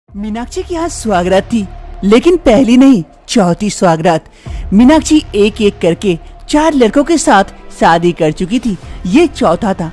मीनाक्षी की आज स्वागरात थी, लेकिन पहली नहीं चौथी स्वागरात। मीनाक्षी एक एक करके 4 लड़कों के साथ शादी कर चुकी थी। ये चौथा था।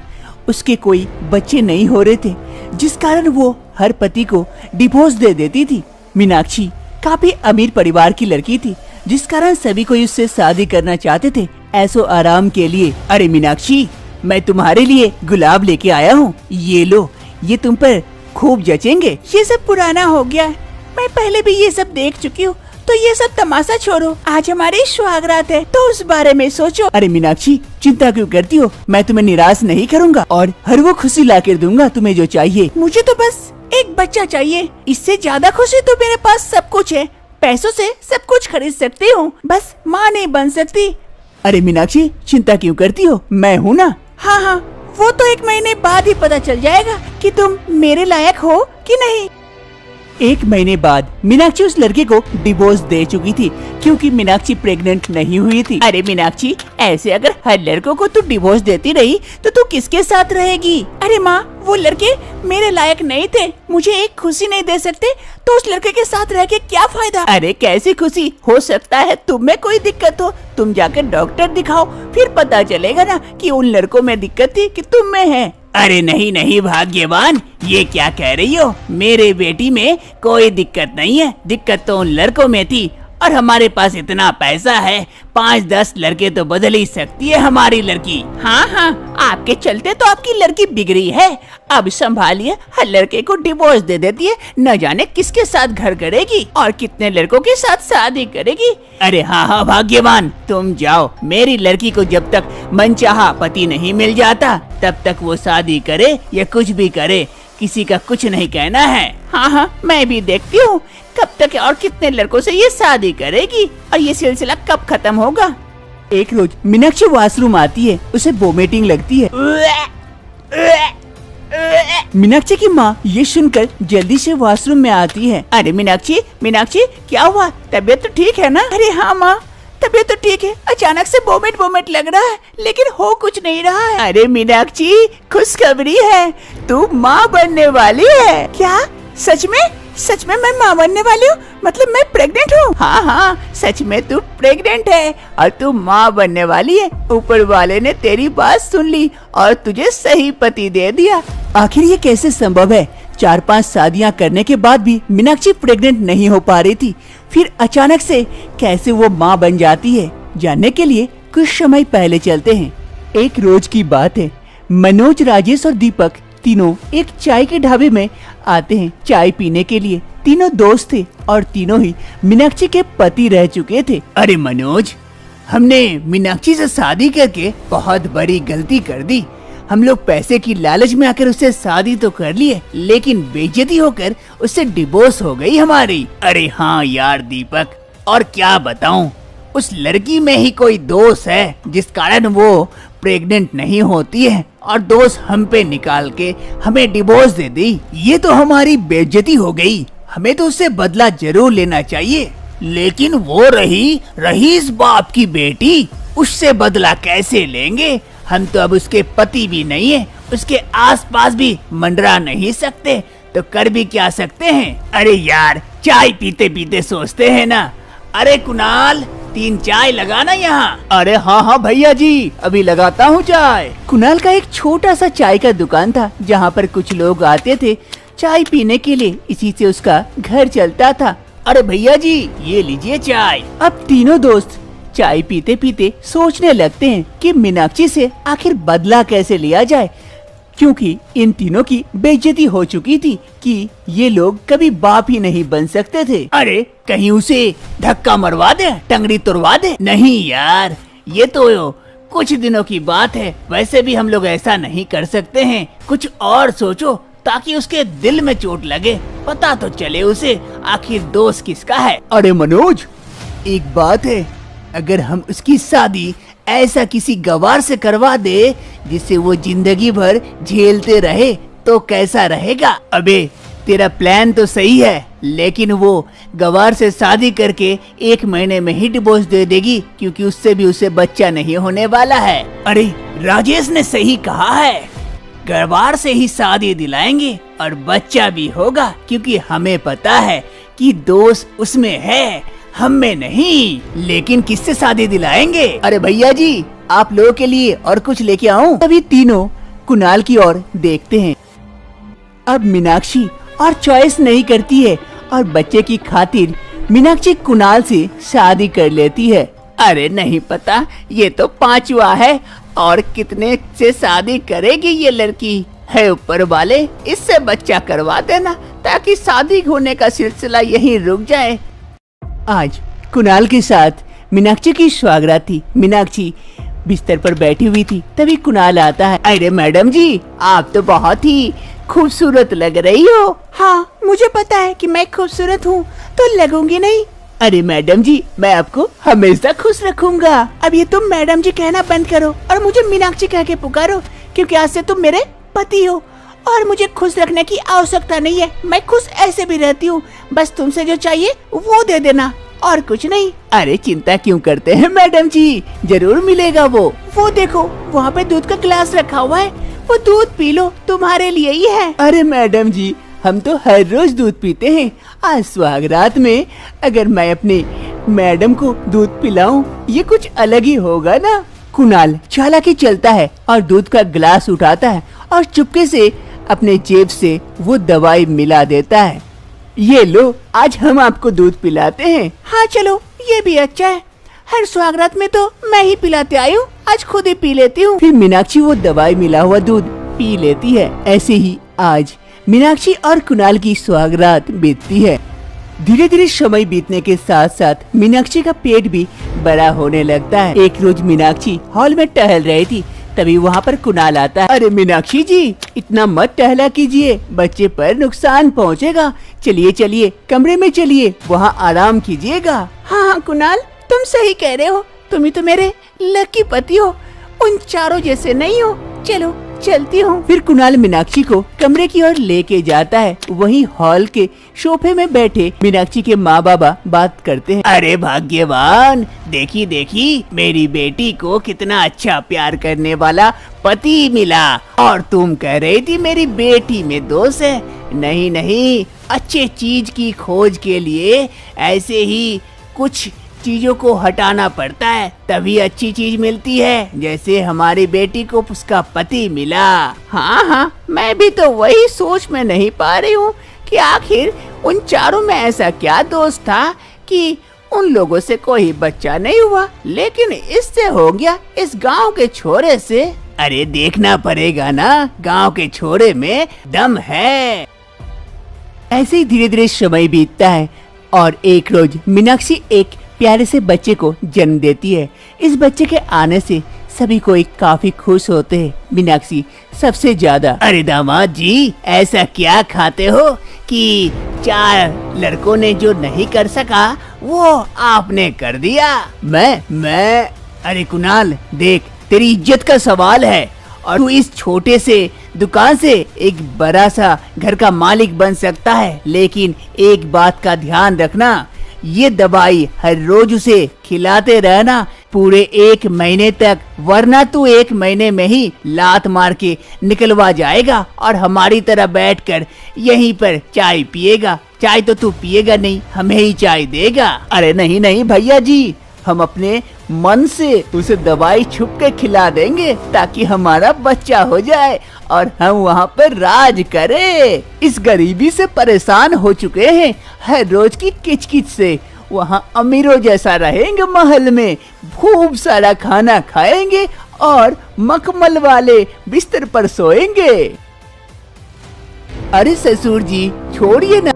उसके कोई बच्चे नहीं हो रहे थे, जिस कारण वो हर पति को डिवोर्स दे देती थी। मीनाक्षी काफी अमीर परिवार की लड़की थी, जिस कारण सभी कोई उससे शादी करना चाहते थे ऐसो आराम के लिए। अरे मीनाक्षी, मैं तुम्हारे लिए गुलाब लेके आया हूँ, ये लो, ये तुम पर खूब जचेंगे। ये सब पुराना हो गया है, मैं पहले भी ये सब देख चुकी हूँ, तो ये सब तमाशा छोड़ो। आज हमारी स्वागरात है, तो उस बारे में सोचो। अरे मीनाक्षी, चिंता क्यों करती हो? मैं तुम्हें निराश नहीं करूँगा और हर वो खुशी ला कर दूंगा तुम्हें जो चाहिए। मुझे तो बस एक बच्चा चाहिए, इससे ज्यादा खुशी तो मेरे पास सब कुछ है। पैसों से सब कुछ खरीद सकती हूँ, बस माँ नहीं बन सकती। अरे मीनाक्षी, चिंता क्यों करती हो? मैं हूँ ना। हाँ, वो तो 1 महीने बाद ही पता चल जाएगा कि तुम मेरे लायक हो कि नहीं। 1 महीने बाद मीनाक्षी उस लड़के को डिवोर्स दे चुकी थी, क्योंकि मीनाक्षी प्रेग्नेंट नहीं हुई थी। अरे मीनाक्षी, ऐसे अगर हर लड़कों को तू डिवोर्स देती रही तो तू किसके साथ रहेगी? अरे माँ, वो लड़के मेरे लायक नहीं थे, मुझे एक खुशी नहीं दे सकते, तो उस लड़के के साथ रह के क्या फायदा? अरे कैसी खुशी हो सकता है तुम में कोई दिक्कत हो? तुम जाकर डॉक्टर दिखाओ, फिर पता चलेगा ना कि उन लड़कों में दिक्कत थी कि तुम में है। अरे नहीं नहीं भाग्यवान, ये क्या कह रही हो? मेरे बेटी में कोई दिक्कत नहीं है, दिक्कत तो उन लड़कों में थी। और हमारे पास इतना पैसा है, 5-10 लड़के तो बदल ही सकती है हमारी लड़की। हाँ, आपके चलते तो आपकी लड़की बिगड़ी है। अब संभालिए, हर लड़के को डिवोर्स दे देती है, न जाने किसके साथ घर करेगी और कितने लड़कों के साथ शादी करेगी। अरे हाँ भाग्यवान, तुम जाओ। मेरी लड़की को जब तक मनचाहा पति नहीं मिल जाता, तब तक वो शादी करे या कुछ भी करे, किसी का कुछ नहीं कहना है। हाँ, मैं भी देखती हूँ कब तक और कितने लड़कों से ये शादी करेगी और ये सिलसिला कब खत्म होगा। एक रोज मीनाक्षी वॉशरूम आती है, उसे वोमिटिंग लगती है। मीनाक्षी की माँ ये सुनकर जल्दी से वॉशरूम में आती है। अरे मीनाक्षी, क्या हुआ? तबीयत तो ठीक है ना? अरे हाँ माँ, तबीयत तो ठीक है, अचानक से वोमिट लग रहा है, लेकिन हो कुछ नहीं रहा है। अरे मीनाक्षी, खुशखबरी है, तू माँ बनने वाली है। क्या? सच में मैं माँ बनने वाली हूँ? मतलब मैं प्रेग्नेंट हूँ? हाँ, सच में तू प्रेग्नेंट है और तू माँ बनने वाली है। ऊपर वाले ने तेरी बात सुन ली और तुझे सही पति दे दिया। आखिर ये कैसे संभव है? 4-5 शादियाँ करने के बाद भी मीनाक्षी प्रेग्नेंट नहीं हो पा रही थी, फिर अचानक से कैसे वो माँ बन जाती है? जानने के लिए कुछ समय पहले चलते हैं। एक रोज की बात है, मनोज, राजेश और दीपक तीनों एक चाय के ढाबे में आते हैं चाय पीने के लिए। तीनों दोस्त थे और तीनों ही मीनाक्षी के पति रह चुके थे। अरे मनोज, हमने मीनाक्षी से शादी करके बहुत बड़ी गलती कर दी। हम लोग पैसे की लालच में आकर उससे शादी तो कर लिए, लेकिन बेइज्जती होकर उससे डिवोर्स हो गई हमारी। अरे हाँ यार दीपक, और क्या बताऊं, उस लड़की में ही कोई दोष है जिस कारण वो प्रेग्नेंट नहीं होती है और दोष हम पे निकाल के हमें डिवोर्स दे दी। ये तो हमारी बेइज्जती हो गई, हमें तो उससे बदला जरूर लेना चाहिए। लेकिन वो रही इस बाप की बेटी, उससे बदला कैसे लेंगे? हम तो अब उसके पति भी नहीं है, उसके आसपास भी मंडरा नहीं सकते, तो कर भी क्या सकते हैं? अरे यार, चाय पीते पीते सोचते हैं ना। अरे कुणाल, 3 चाय लगाना यहाँ। अरे हाँ भैया जी, अभी लगाता हूँ चाय। कुणाल का एक छोटा सा चाय का दुकान था, जहाँ पर कुछ लोग आते थे चाय पीने के लिए, इसी से उसका घर चलता था। अरे भैया जी, ये लीजिए चाय। अब तीनों दोस्त चाय पीते पीते सोचने लगते हैं कि मीनाक्षी से आखिर बदला कैसे लिया जाए, क्योंकि इन तीनों की बेइज्जती हो चुकी थी कि ये लोग कभी बाप ही नहीं बन सकते थे। अरे कहीं उसे धक्का मरवा दे, टंगड़ी तुड़वा दे। नहीं यार, ये तो कुछ दिनों की बात है, वैसे भी हम लोग ऐसा नहीं कर सकते हैं। कुछ और सोचो ताकि उसके दिल में चोट लगे, पता तो चले उसे आखिर दोस्त किसका है। अरे मनोज, एक बात है, अगर हम उसकी शादी ऐसा किसी गवार से करवा दे जिससे वो जिंदगी भर झेलते रहे, तो कैसा रहेगा? अबे तेरा प्लान तो सही है, लेकिन वो गवार से शादी करके 1 महीने में ही डिवोर्स दे देगी, क्योंकि उससे भी उसे बच्चा नहीं होने वाला है। अरे राजेश ने सही कहा है, गड़बाड़ से ही शादी दिलाएंगे और बच्चा भी होगा, क्योंकि हमें पता है कि दोष उसमें है, हम में नहीं। लेकिन किससे शादी दिलाएंगे? अरे भैया जी, आप लोगों के लिए और कुछ लेके आऊं? तभी तीनों कुणाल की ओर देखते हैं। अब मीनाक्षी और चॉइस नहीं करती है और बच्चे की खातिर मीनाक्षी कुणाल से शादी कर लेती है। अरे नहीं पता, ये तो 5वां है और कितने से शादी करेगी ये लड़की? है ऊपर वाले, इससे बच्चा करवा देना ताकि शादी होने का सिलसिला यहीं रुक जाए। आज कुणाल के साथ मीनाक्षी की स्वागत थी। मीनाक्षी बिस्तर पर बैठी हुई थी, तभी कुणाल आता है। अरे मैडम जी, आप तो बहुत ही खूबसूरत लग रही हो। हाँ, मुझे पता है कि मैं खूबसूरत हूँ, तो लगूंगी नहीं। अरे मैडम जी, मैं आपको हमेशा खुश रखूंगा। अब ये तुम मैडम जी कहना बंद करो और मुझे मीनाक्षी कह के पुकारो, क्योंकि आज से तुम मेरे पति हो और मुझे खुश रखने की आवश्यकता नहीं है। मैं खुश ऐसे भी रहती हूँ, बस तुमसे जो चाहिए वो दे देना और कुछ नहीं। अरे चिंता क्यों करते हैं मैडम जी, जरूर मिलेगा वो देखो, वहाँ पे दूध का गिलास रखा हुआ है, वो दूध पी लो, तुम्हारे लिए ही है। अरे मैडम जी, हम तो हर रोज दूध पीते हैं। आज सुहागरात में अगर मैं अपनी मैडम को दूध पिलाऊं, ये कुछ अलग ही होगा ना। कुणाल चालाकी चलता है और दूध का गिलास उठाता है और चुपके से अपने जेब से वो दवाई मिला देता है। ये लो, आज हम आपको दूध पिलाते हैं। हाँ चलो, ये भी अच्छा है। हर स्वागत में तो मैं ही पिलाते आई हूँ, आज खुद ही पी लेती हूँ। फिर मीनाक्षी वो दवाई मिला हुआ दूध पी लेती है। ऐसे ही आज मीनाक्षी और कुणाल की स्वागत बीतती है। धीरे धीरे समय बीतने के साथ साथ मीनाक्षी का पेट भी बड़ा होने लगता है। एक रोज मीनाक्षी हॉल में टहल रही थी, तभी वहाँ पर कुणाल आता है। अरे मीनाक्षी जी, इतना मत टहला कीजिए, बच्चे पर नुकसान पहुँचेगा। चलिए चलिए, कमरे में चलिए, वहाँ आराम कीजिएगा। हाँ कुणाल, तुम सही कह रहे हो, तुम ही तो मेरे लकी पति हो, उन चारों जैसे नहीं हो। चलो चलती हूँ। फिर कुणाल मीनाक्षी को कमरे की ओर लेके जाता है। वहीं हॉल के सोफे में बैठे मीनाक्षी के माँ बाबा बात करते हैं। अरे भाग्यवान, देखी देखी, मेरी बेटी को कितना अच्छा प्यार करने वाला पति मिला। और तुम कह रही थी मेरी बेटी में दोष है। नहीं नहीं, अच्छे चीज की खोज के लिए ऐसे ही कुछ चीजों को हटाना पड़ता है, तभी अच्छी चीज मिलती है। जैसे हमारी बेटी को उसका पति मिला। हाँ हाँ, मैं भी तो वही सोच में नहीं पा रही हूँ कि आखिर उन चारों में ऐसा क्या दोष था कि उन लोगों से कोई बच्चा नहीं हुआ, लेकिन इससे हो गया, इस गांव के छोरे से। अरे देखना पड़ेगा ना, गांव के छोरे में दम है। ऐसे ही धीरे धीरे समय बीतता है और एक रोज मीनाक्षी एक प्यारे से बच्चे को जन्म देती है। इस बच्चे के आने से सभी कोई काफी खुश होते हैं, मीनाक्षी सबसे ज्यादा। अरे दामाद जी, ऐसा क्या खाते हो कि 4 लड़कों ने जो नहीं कर सका वो आपने कर दिया? मैं अरे कुणाल देख, तेरी इज्जत का सवाल है और तू इस छोटे से दुकान से एक बड़ा सा घर का मालिक बन सकता है। लेकिन एक बात का ध्यान रखना, ये दवाई हर रोज उसे खिलाते रहना पूरे 1 महीने तक, वरना तू 1 महीने में ही लात मार के निकलवा जाएगा और हमारी तरह बैठकर यहीं पर चाय पिएगा। चाय तो तू पिएगा नहीं, हमें ही चाय देगा। अरे नहीं नहीं भैया जी, हम अपने मन से उसे दवाई छुप के खिला देंगे ताकि हमारा बच्चा हो जाए और हम वहाँ पर राज करें। इस गरीबी से परेशान हो चुके हैं, हर रोज की किचकिच से। वहाँ अमीरों जैसा रहेंगे, महल में खूब सारा खाना खाएंगे और मखमल वाले बिस्तर पर सोएंगे। अरे ससुर जी, छोड़िए ना।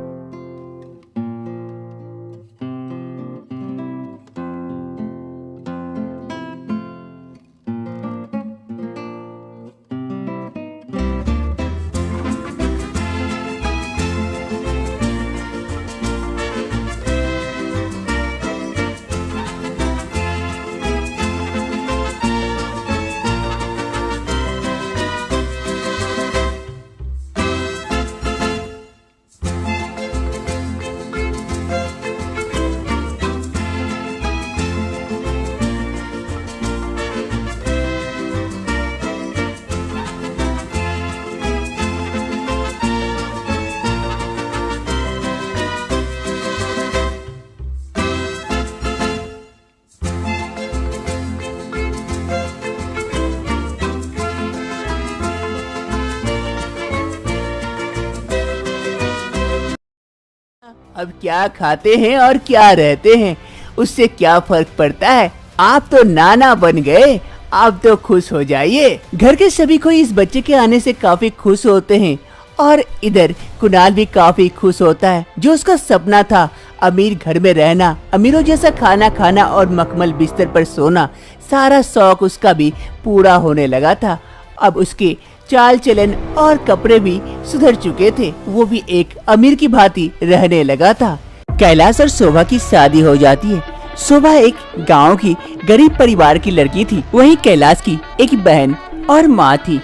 अब क्या खाते हैं और क्या रहते हैं उससे क्या फर्क पड़ता है। आप तो नाना बन गए, आप तो खुश हो जाइए। घर के सभी कोई इस बच्चे के आने से काफी खुश होते हैं और इधर कुणाल भी काफी खुश होता है। जो उसका सपना था अमीर घर में रहना, अमीरों जैसा खाना खाना और मखमल बिस्तर पर सोना, सारा शौक उसका भी पूरा होने लगा था। अब उसके चाल चलन और कपड़े भी सुधर चुके थे, वो भी एक अमीर की भांति रहने लगा था। कैलाश और शोभा की शादी हो जाती है। शोभा एक गांव की गरीब परिवार की लड़की थी, वहीं कैलाश की एक बहन और माँ थी।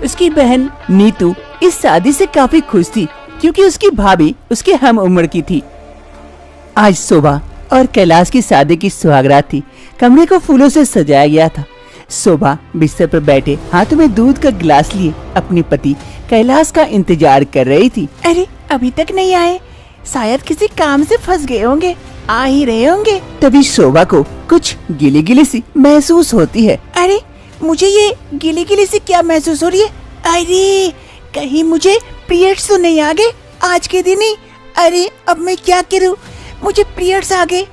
उसकी बहन नीतू इस शादी से काफी खुश थी क्योंकि उसकी भाभी उसके हम उम्र की थी। आज शोभा और कैलाश की शादी की सुहागरात थी। कमरे को फूलों से सजाया गया था। शोभा बिस्तर पर बैठे हाथों में दूध का गिलास लिए अपने पति कैलाश का इंतजार कर रही थी। अरे अभी तक नहीं आए, शायद किसी काम से फंस गए होंगे, आ ही रहे होंगे। तभी शोभा को कुछ गिली गिली सी महसूस होती है। अरे मुझे ये गिली गिली सी क्या महसूस हो रही है? अरे कहीं मुझे पीरियड्स तो नहीं आ गए आज के दिन ही? अरे अब मैं क्या करूं, मुझे पीरियड्स आ गए।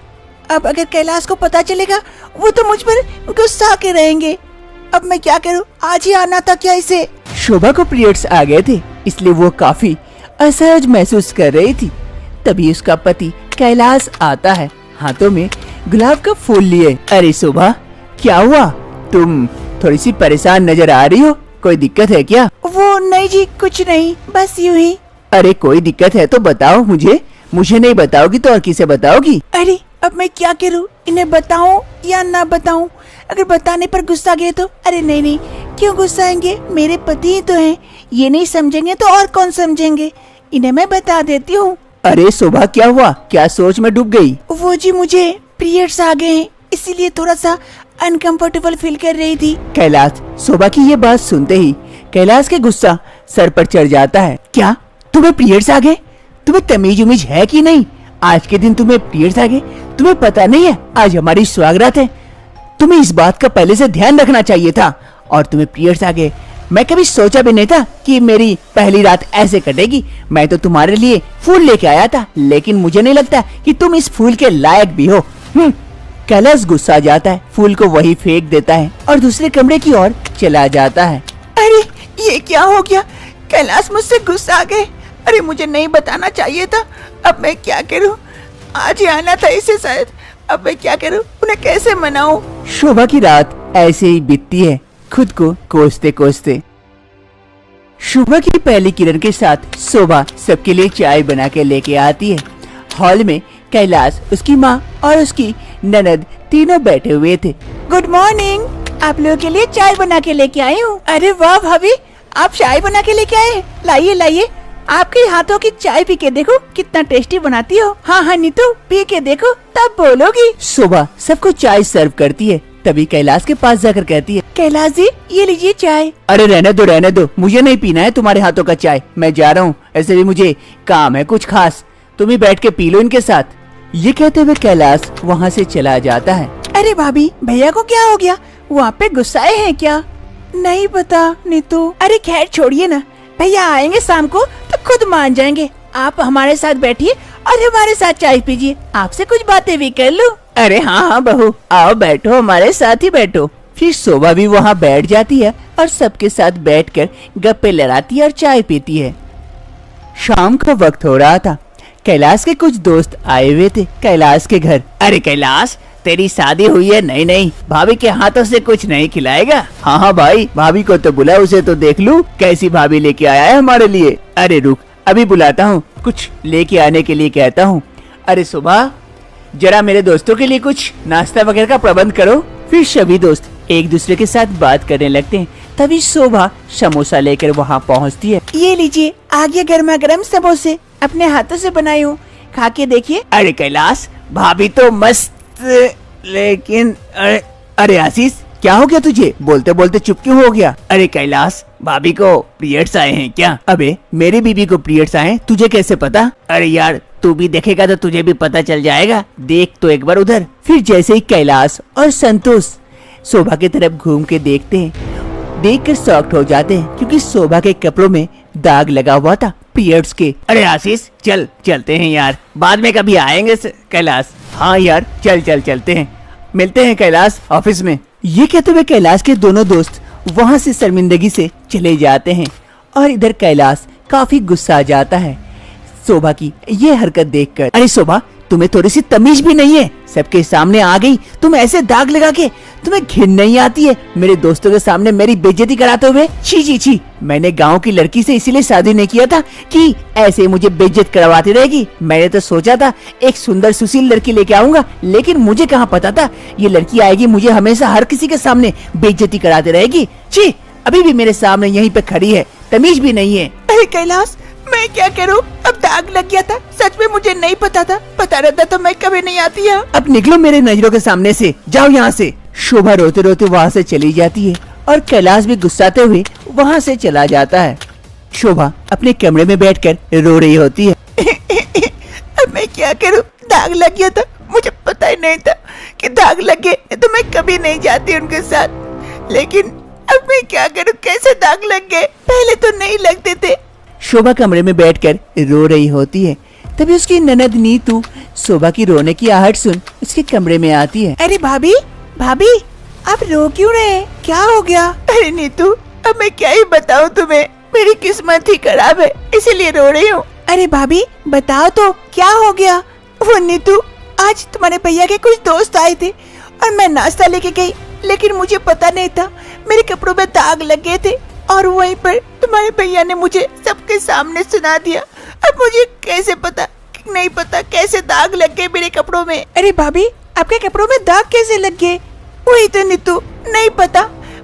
अब अगर कैलाश को पता चलेगा वो तो मुझ पर गुस्सा के रहेंगे। अब मैं क्या करूं, आज ही आना था क्या इसे? शोभा को पीरियड्स आ गए थे इसलिए वो काफी असहज महसूस कर रही थी। तभी उसका पति कैलाश आता है, हाथों में गुलाब का फूल लिए। अरे शोभा क्या हुआ, तुम थोड़ी सी परेशान नजर आ रही हो, कोई दिक्कत है क्या? वो नहीं जी, कुछ नहीं, बस यूं ही। अरे कोई दिक्कत है तो बताओ मुझे नहीं बताओगी तो और किसे बताओगी? अरे अब मैं क्या करूं, इन्हें बताऊं या ना बताऊं? अगर बताने पर गुस्सा गए तो? अरे नहीं नहीं, क्यों गुस्साएंगे, मेरे पति ही तो हैं, ये नहीं समझेंगे तो और कौन समझेंगे, इन्हें मैं बता देती हूँ। अरे शोभा क्या हुआ, क्या सोच में डूब गई? वो जी मुझे पीरियड्स आ गए हैं, इसीलिए थोड़ा सा अनकंफर्टेबल फील कर रही थी। कैलाश शोभा की ये बात सुनते ही कैलाश के गुस्सा सर पर चढ़ जाता है। क्या तुम्हें पीरियड्स आ गए? तुम्हें तमीज उमीज है कि नहीं? आज के दिन तुम्हें पीरियड्स आ गए, तुम्हें पता नहीं है आज हमारी सुहागरात है? तुम्हें इस बात का पहले से ध्यान रखना चाहिए था। और तुम्हें पीरियड्स आ गए, मैं कभी सोचा भी नहीं था कि मेरी पहली रात ऐसे कटेगी। मैं तो तुम्हारे लिए फूल लेके आया था, लेकिन मुझे नहीं लगता कि तुम इस फूल के लायक भी हो। कैलाश गुस्सा जाता है, फूल को वही फेंक देता है और दूसरे कमरे की ओर चला जाता है। अरे ये क्या हो गया, कैलाश मुझसे गुस्सा आ गए। अरे मुझे नहीं बताना चाहिए था, अब मैं क्या करूं, आज ही आना था इसे शायद। अब मैं क्या करूं, उन्हें कैसे मनाऊं? शोभा की रात ऐसे ही बीतती है, खुद को कोसते कोसते। सुबह की पहली किरण के साथ शोभा सबके लिए चाय बना के लेके आती है। हॉल में कैलाश, उसकी माँ और उसकी ननद तीनों बैठे हुए थे। गुड मॉर्निंग, आप लोगों के लिए चाय बना के लेके आई हूँ। अरे वाह भाभी, आप चाय बना के लेके आए, लाइए लाइए, आपके हाथों की चाय पी के देखो कितना टेस्टी बनाती हो। हाँ हाँ नीतू, पी के देखो तब बोलोगी। शोभा सबको चाय सर्व करती है, तभी कैलाश के पास जाकर कहती है, कैलाश जी ये लीजिए चाय। अरे रहने दो, मुझे नहीं पीना है तुम्हारे हाथों का चाय, मैं जा रहा हूँ, ऐसे भी मुझे काम है कुछ खास, तुम ही बैठ के पी लो इनके साथ। ये कहते हुए कैलाश वहाँ से चला जाता है। अरे भाभी, भैया को क्या हो गया, वहाँ पे गुस्साए हैं क्या? नहीं पता नीतू। अरे खैर छोड़िए ना, भैया आएंगे शाम को तो खुद मान जाएंगे। आप हमारे साथ बैठिए और हमारे साथ चाय पीजिए, आपसे कुछ बातें भी कर लूं। अरे हाँ बहू, आओ बैठो, हमारे साथ ही बैठो। फिर शोभा भी वहाँ बैठ जाती है और सबके साथ बैठकर गप्पे लड़ाती है और चाय पीती है। शाम का वक्त हो रहा था। कैलाश के कुछ दोस्त आए हुए थे कैलाश के घर। अरे कैलाश, तेरी शादी हुई है? नहीं, भाभी के हाथों से कुछ नहीं खिलाएगा? हाँ भाई, भाभी को तो बुला, उसे तो देख लूं कैसी भाभी लेके आया है हमारे लिए। अरे रुक, अभी बुलाता हूँ, कुछ लेके आने के लिए कहता हूँ। अरे सुबह जरा मेरे दोस्तों के लिए कुछ नाश्ता वगैरह का प्रबंध करो। फिर सभी दोस्त एक दूसरे के साथ बात करने लगते हैं। तभी शोभा समोसा लेकर वहाँ पहुँचती है। ये लीजिए, आगे गर्मा गर्म समोसे अपने हाथों से बनाई हूँ, खा के देखिए। अरे कैलाश, भाभी तो मस्त, लेकिन अरे आशीष, क्या हो गया तुझे? बोलते बोलते चुप क्यों हो गया? अरे कैलाश, भाभी को पीरियड्स आए हैं क्या? अबे मेरी बीबी को पीरियड्स आए, तुझे कैसे पता? अरे यार, तू भी देखेगा तो तुझे भी पता चल जाएगा, देख तो एक बार उधर। फिर जैसे ही कैलाश और संतोष शोभा की तरफ घूम के देखते हैं, देख कर शॉक्ड हो जाते हैं क्योंकि शोभा के कपड़ों में दाग लगा हुआ था। पीरियड्स के। अरे आशीष चलते हैं यार, बाद में कभी आएंगे कैलाश। हाँ यार चलते हैं, मिलते हैं कैलाश ऑफिस में। ये कहते हुए कैलाश के दोनों दोस्त वहाँ से शर्मिंदगी से चले जाते हैं और इधर कैलाश काफी गुस्सा आ जाता है शोभा की ये हरकत देखकर। अरे शोभा, तुम्हें थोड़ी सी तमीज भी नहीं है, सबके सामने आ गई तुम ऐसे दाग लगा के, तुम्हें घिन नहीं आती है मेरे दोस्तों के सामने मेरी बेइज्जती कराते हुए? छी, मैंने गांव की लड़की से इसीलिए शादी नहीं किया था कि ऐसे मुझे बेइज्जत करवाती रहेगी। मैंने तो सोचा था एक सुंदर सुशील लड़की लेके आऊंगा, लेकिन मुझे कहाँ पता था ये लड़की आएगी मुझे हमेशा हर किसी के सामने बेइज्जती कराते रहेगी। छी, अभी भी मेरे सामने यहीं पे खड़ी है, तमीज भी नहीं है। अरे कैलाश, मैं क्या करूं, अब दाग लग गया था, सच में मुझे नहीं पता था, पता रहता तो मैं कभी नहीं आती यहाँ। अब निकलो मेरे नजरों के सामने से, जाओ यहाँ से। शोभा रोते रोते वहाँ से चली जाती है और कैलाश भी गुस्साते हुए वहाँ से चला जाता है। शोभा अपने कमरे में बैठकर रो रही होती है। अब मैं क्या करूं, दाग लग गया था, मुझे पता ही नहीं था कि दाग लग गए, तो मैं कभी नहीं जाती उनके साथ। लेकिन अब मैं क्या करूं, कैसे दाग लग गए, पहले तो नहीं लगते थे। शोभा कमरे में बैठकर रो रही होती है। तभी उसकी ननद नीतू शोभा की रोने की आहट सुन उसके कमरे में आती है। अरे भाभी, आप रो क्यों रहे हैं, क्या हो गया? अरे नीतू, अब मैं क्या ही बताऊं तुम्हें, मेरी किस्मत ही खराब है, इसीलिए रो रही हूँ। अरे भाभी बताओ तो, क्या हो गया? वो नीतू, आज तुम्हारे भैया के कुछ दोस्त आए थे और मैं नाश्ता लेके गई, लेकिन मुझे पता नहीं था मेरे कपड़ों में दाग लग गए थे और वहीं पर तुम्हारे भैया ने मुझे सबके सामने सुना दिया। अब मुझे कैसे पता, नहीं पता कैसे दाग लग गए मेरे कपड़ों में। अरे भाभी, आपके कपड़ों में दाग कैसे लग गए? वही तो नीतू, नहीं पता,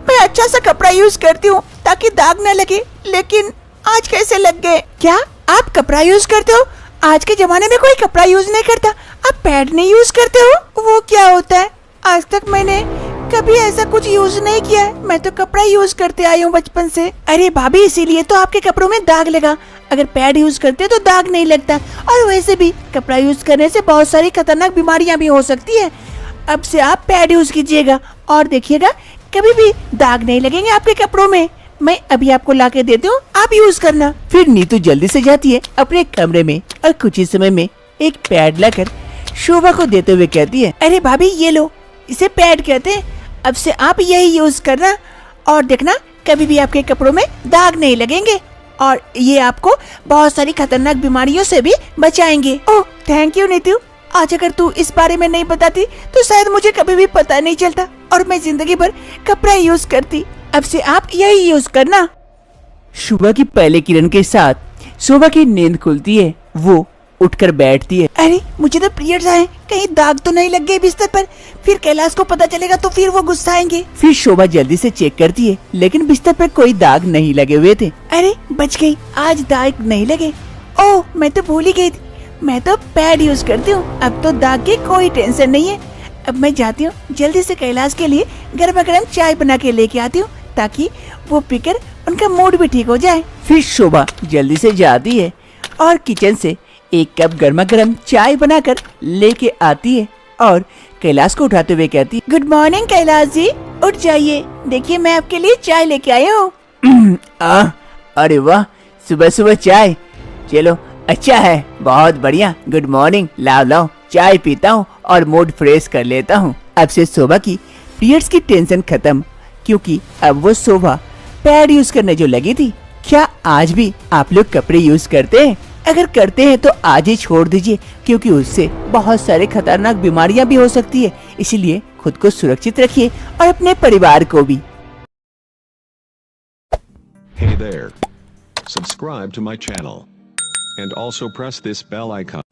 मैं अच्छा सा कपड़ा यूज करती हूँ ताकि दाग न लगे, लेकिन आज कैसे लग गए? क्या आप कपड़ा यूज करते हो? आज के जमाने में कोई कपड़ा यूज नहीं करता, आप पैड नहीं यूज करते हो? वो क्या होता है? आज तक मैंने कभी ऐसा कुछ यूज नहीं किया है, मैं तो कपड़ा यूज करते आई हूँ बचपन से। अरे भाभी, इसीलिए तो आपके कपड़ों में दाग लगा, अगर पैड यूज करते तो दाग नहीं लगता। और वैसे भी कपड़ा यूज करने से बहुत सारी खतरनाक बीमारियां भी हो सकती है। अब से आप पैड यूज कीजिएगा और देखिएगा कभी भी दाग नहीं लगेंगे आपके कपड़ों में। मैं अभी आपको ला के देती हूँ, आप यूज करना। फिर नीतू जल्दी से जाती है अपने कमरे में और कुछ ही समय में एक पैड लाकर शोभा को देते हुए कहती है, अरे भाभी ये लो, इसे पैड कहते हैं, अब से आप यही यूज करना और देखना कभी भी आपके कपड़ों में दाग नहीं लगेंगे और ये आपको बहुत सारी खतरनाक बीमारियों से भी बचाएंगे। ओह थैंक यू नीतू, आज अगर तू इस बारे में नहीं बताती तो शायद मुझे कभी भी पता नहीं चलता और मैं जिंदगी भर कपड़ा यूज करती। अब से आप यही यूज करना। सुबह की पहले किरण के साथ शोभा की नींद खुलती है, वो उठकर बैठती है। अरे मुझे तो पीरियड्स आए, कहीं दाग तो नहीं लग गए बिस्तर पर, फिर कैलाश को पता चलेगा तो फिर वो गुस्साएंगे। फिर शोभा जल्दी से चेक करती है, लेकिन बिस्तर पर कोई दाग नहीं लगे हुए थे। अरे बच गई, आज दाग नहीं लगे। ओह मैं तो भूल ही गई थी, मैं तो पैड यूज करती हूँ, अब तो दाग की कोई टेंशन नहीं है। अब मैं जाती हूँ, जल्दी से कैलाश के लिए गर्मा गर्म चाय बना के लेके आती हूँ ताकि वो पीकर उनका मूड भी ठीक हो जाए। फिर शोभा जल्दी से जाती है और किचन से एक कप गर्मा गर्म चाय बनाकर लेके आती है और कैलाश को उठाते हुए कहती है, गुड मॉर्निंग कैलाश जी, उठ जाइए, देखिए मैं आपके लिए चाय लेके आई हूँ। अरे वाह, सुबह सुबह चाय, चलो अच्छा है, बहुत बढ़िया, गुड मॉर्निंग, लाओ चाय पीता हूँ और मूड फ्रेश कर लेता हूँ। अब से शोभा की पीरियड्स की टेंशन खत्म, क्योंकि अब वो शोभा पैड यूज करने जो लगी थी। क्या आज भी आप लोग कपड़े यूज करते हैं? अगर करते हैं तो आज ही छोड़ दीजिए, क्योंकि उससे बहुत सारे खतरनाक बीमारियां भी हो सकती है। इसीलिए खुद को सुरक्षित रखिए और अपने परिवार को भी। Hey there. Subscribe to my channel and also press this bell icon.